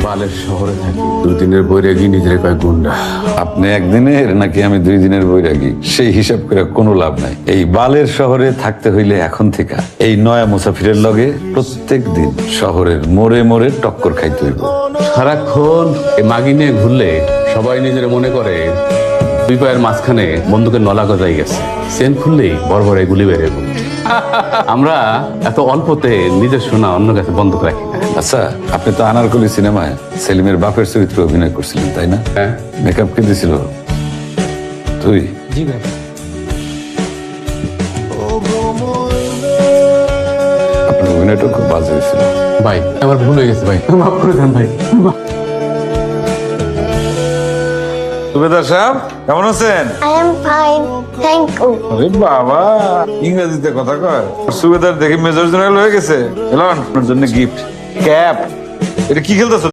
বালের শহরে থাকি, 2 দিনের বৈরাগী নিজের কয় গুন্ডা। আপনি একদিনের নাকি আমি 2 দিনের বৈরাগী, সেই হিসাব করে কোনো লাভ নাই। এই বালের শহরে থাকতে হইলে এখন থেকে এই নয়া মুসাফিরের লগে প্রত্যেক দিন শহরের মোড়ে মোড়ে টক্কর খাইতে হইব। সারাক্ষণ এই মাগি নিয়ে ঘুরলে সবাই নিজের মনে করে 2 পায়ের মাঝখানে বন্দুকের নলা গজাই গেছে, সেন খুললেই বড় বড় গুলি বের হইব। আমরা এত অল্পতে নিজের শোনা অন্য কাছে বন্ধক রাখি না। আচ্ছা, আপনি তো আনারকলি সিনেমায় সেলিমের বাপের চরিত্রে অভিনয় করছিলেন, তাই না? হ্যাঁ। মেকআপ কে দিছিল? তুই? জি ভাই। আপনার অভিনয়টা খুব বাজে হয়েছিল। ভাই আমার ভুল হয়ে গেছে ভাই, মাফ করে দেন ভাই। সুবেদার সাহেব কেমন আছেন? I am fine, thank you. আরে বাবা, ইংরেজিতে কথা কয়। সুবেদার দেখি মেজর জেনারেল হয়ে গেছে। এলন আপনার জন্য গিফট, ক্যাপ। এটা কি খেলতেছ?